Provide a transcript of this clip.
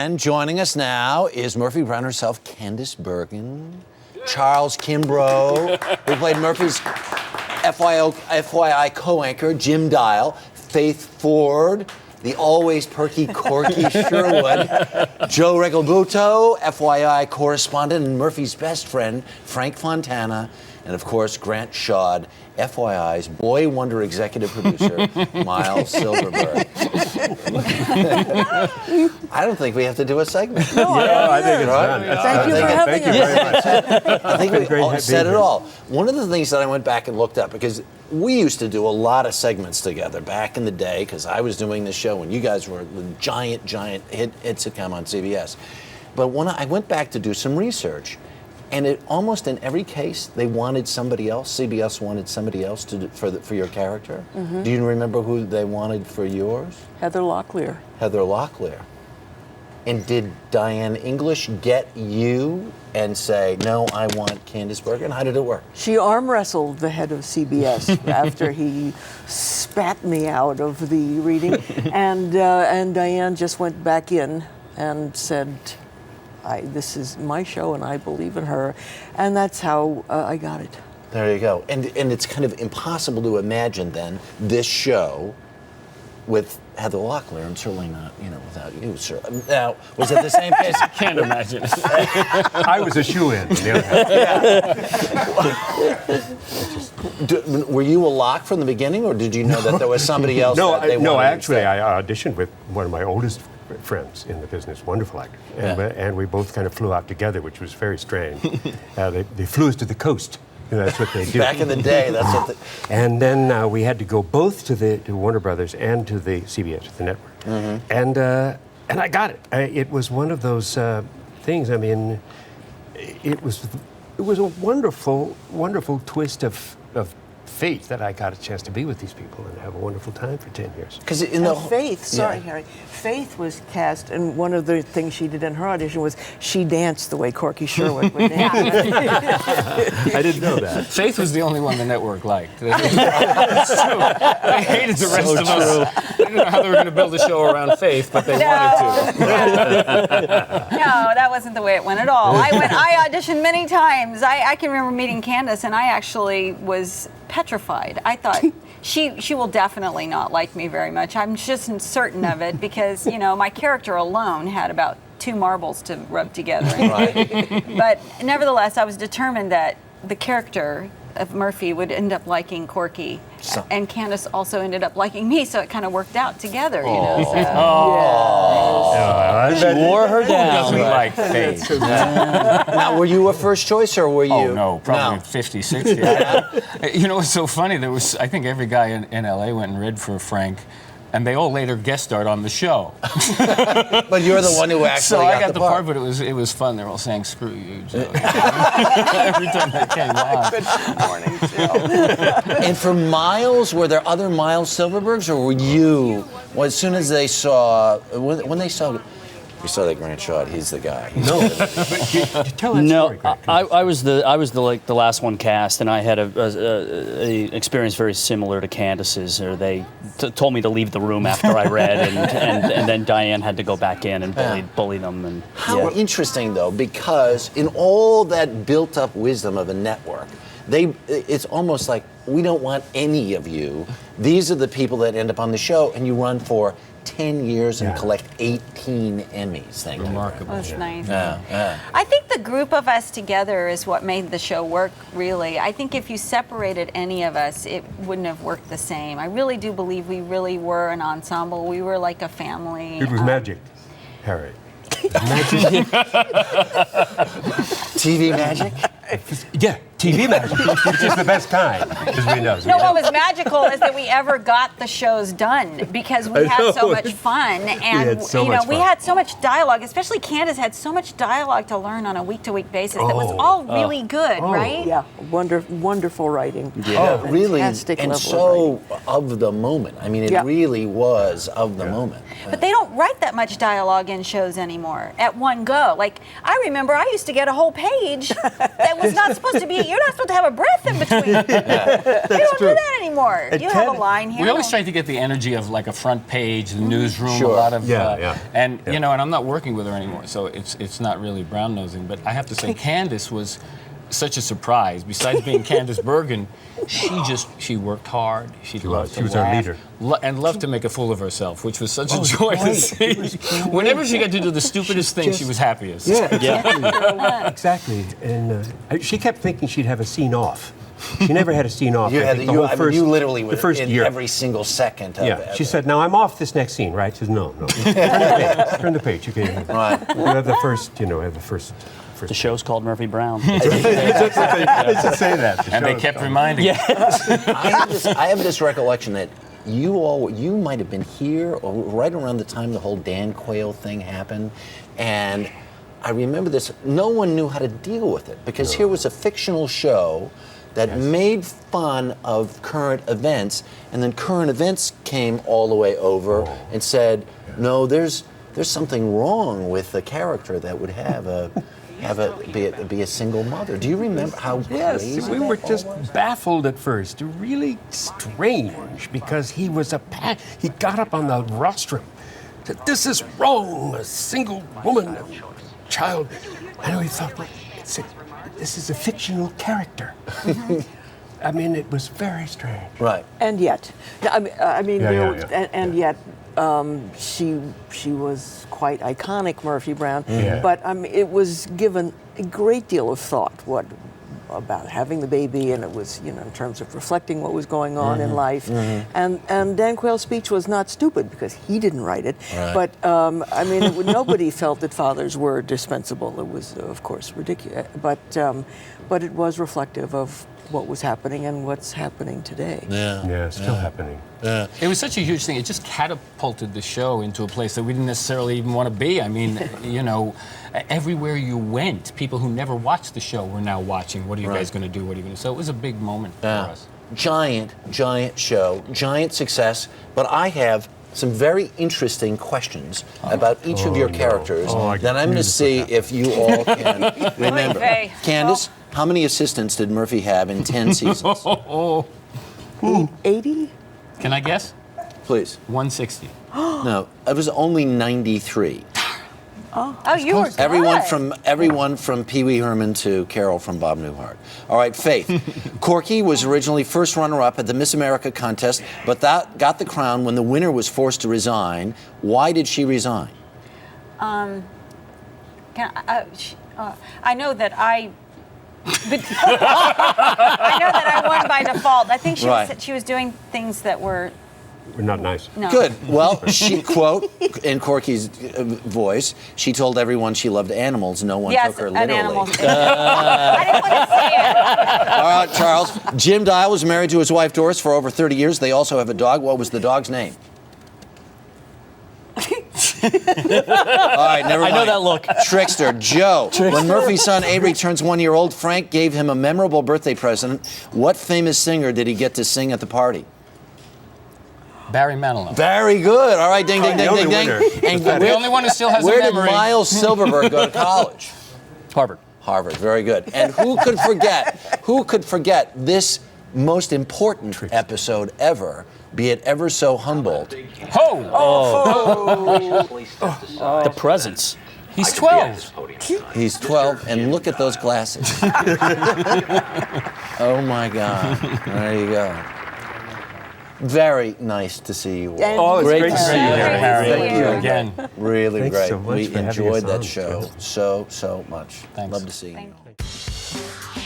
And joining us now is Murphy Brown herself, Candice Bergen, Charles Kimbrough, who played Murphy's FYI co-anchor, Jim Dial, Faith Ford, the always perky Corky Sherwood, Joe Regalbuto, FYI correspondent, and Murphy's best friend, Frank Fontana, and of course, Grant Shawd, FYI's boy wonder executive producer, Miles Silverberg. I don't think we have to do a segment. No, I think it's done. Thank you for having us. Thank you very much. I think we said it all. One of the things that I went back and looked up, because we used to do a lot of segments together back in the day, because I was doing this show when you guys were the giant hit sitcom on CBS. But when I went back to do some research, and it almost in every case they wanted somebody else. CBS wanted somebody else to do, for your character. Mm-hmm. Do you remember who they wanted for yours? Heather Locklear. Heather Locklear. And did Diane English get you and say, no, I want Candice Bergen? How did it work? She arm wrestled the head of CBS after he spat me out of the reading, and Diane just went back in and said, this is my show and I believe in her, and that's how I got it. There you go. And it's kind of impossible to imagine then this show with Heather Locklear. I'm certainly not, without you, sir. Now, was it the same case? I can't imagine. I was a shoo-in. Were you a lock from the beginning, or did you know that there was somebody else that they wanted? Actually, I auditioned with one of my oldest friends in the business, wonderful actor, and we both kind of flew out together, which was very strange. They flew us to the coast. That's what they do. Back in the day, that's what. And then we had to go both to Warner Brothers and to the CBS, the network. Mm-hmm. And I got it. It was one of those things. I mean, it was a wonderful twist of fate that I got a chance to be with these people and have a wonderful time for 10 years. Because Harry, Faith was cast, and one of the things she did in her audition was she danced the way Corky Sherwood would dance. I didn't know that. Faith was the only one the network liked. That's true. They hated the rest of us. I didn't know how they were going to build a show around Faith, but they wanted to. No, that wasn't the way it went at all. I auditioned many times. I can remember meeting Candice, and I actually was petrified. I thought she will definitely not like me very much. I'm just certain of it because my character alone had about 2 marbles to rub together. Right. But nevertheless, I was determined that the character of Murphy would end up liking Corky, and Candice also ended up liking me, so it kind of worked out together. She wore her down. Who doesn't like Faith? Now, were you a first choice, or were you? Oh, no, probably 50, 60. What's so funny? I think every guy in LA went and read for Frank, and they all later guest starred on the show. But you're the one who actually so I got the part. But it was fun. They were all saying "Screw you, Joe." Every time they came on. Good morning, Joe. And for Miles, were there other Miles Silverbergs, or were you? Well, as soon as they saw, when they saw. We saw that Grant Shawd. He's the guy. No, tell that story, Grant. I was the last one cast, and I had a experience very similar to Candice's. Or they told me to leave the room after I read, and then Diane had to go back in and bully them. And how interesting, though, because in all that built-up wisdom of a network, it's almost like we don't want any of you. These are the people that end up on the show, and you run for 10 years and collect 18 Emmys. Thank you. Remarkable. That's nice. Yeah. I think the group of us together is what made the show work, really. I think if you separated any of us, it wouldn't have worked the same. I really do believe we really were an ensemble. We were like a family. It was magic, Harry. Magic? TV magic? Yeah, TV magic, which is the best kind, as we know. No, what was magical is that we ever got the shows done because we had so much fun, and we had so much dialogue. Especially Candice had so much dialogue to learn on a week-to-week basis that was all really good, right? Yeah, wonderful writing. Yeah. Oh, really? Fantastic and level so of writing. of the moment. I mean, it really was of the moment. But they don't write that much dialogue in shows anymore at one go. Like, I remember I used to get a whole page that was not supposed to be You're not supposed to have a breath in between. You don't do that anymore. And You have a Ken- line here. We always try to get the energy of like a front page, the newsroom, Sure. a lot of, and Yeah. you know, and I'm not working with her anymore, so it's not really brown nosing. But I have to say, Candice was such a surprise. Besides being Candice Bergen, she worked hard. She loved to was our laugh, leader. and loved to make a fool of herself, which was such a joy to see. Whenever she got to do the stupidest thing, she was happiest. Yeah, exactly. And she kept thinking she'd have a scene off. She never had a scene off. You I had think the, the you, whole I mean, first, you literally were the first in year. every single second. Yeah, she said, "Now I'm off this next scene, right?" She says, "No, no. Turn the page. You can Right. you have the first. You know, have the first." The show's called Murphy Brown. Let's just say that. The And they show is kept called- reminding me. I have this recollection that you might have been here or right around the time the whole Dan Quayle thing happened, and I remember this. No one knew how to deal with it because here was a fictional show that made fun of current events, and then current events came all the way over and said, "No, there's something wrong with the character that would be a single mother." Do you remember how Yes, crazy we that were all just was? baffled at first. Really strange because he was he got up on the rostrum, said, "This is wrong. A single woman, a child," and we thought, well, this is a fictional character. I mean, it was very strange. Right. And yet, I mean, Yeah, there- yeah. And yet, she was quite iconic, Murphy Brown. Yeah. But it was given a great deal of thought about having the baby, and it was, you know, in terms of reflecting what was going on in life. And Dan Quayle's speech was not stupid because he didn't write it. Right. But I mean, nobody felt that fathers were dispensable. It was, of course, ridiculous. But it was reflective of what was happening and what's happening today. Yeah, it's still happening. It was such a huge thing. It just catapulted the show into a place that we didn't necessarily even want to be. I mean, you know, everywhere you went, people who never watched the show were now watching. What are you guys going to do? What are you going to do? So it was a big moment for us. Giant show, giant success. But I have some very interesting questions about each of your characters that I'm going to see if you all can remember. Okay. Candice, how many assistants did Murphy have in 10 seasons? 80? Can I guess? Please. 160. No, it was only 93. Oh, you were good. Everyone from Pee Wee Herman to Carol from Bob Newhart. All right, Faith. Corky was originally first runner-up at the Miss America contest, but that got the crown when the winner was forced to resign. Why did she resign? I know that I won by default. I think she was doing things that were We're not nice. no. Good. Well, she, quote, in Corky's voice, she told everyone she loved animals. No one Yes, took her an literally. animal. I didn't want to say it. All right, Charles. Jim Dial was married to his wife Doris for over 30 years. They also have a dog. What was the dog's name? All right, never mind. I know that look. Trickster, Joe. When Murphy's son Avery turns 1 year old, Frank gave him a memorable birthday present. What famous singer did he get to sing at the party? Barry Manilow. Very good. All right, ding, ding, The ding, only ding, ding. winner. And The only one who still has where a did memory. Miles Silverberg go to college? Harvard. Harvard. Very good. And who could forget this most important episode ever, be it ever so humbled? The presence. He's 12. He's 12, and look at those glasses. Oh my God. There you go. Very nice to see you all. And it's great to see you, Harry. Thank you Again. Really Thanks great. so much We for having enjoyed us that on. show so much. Thanks. Love to see you. Thank you.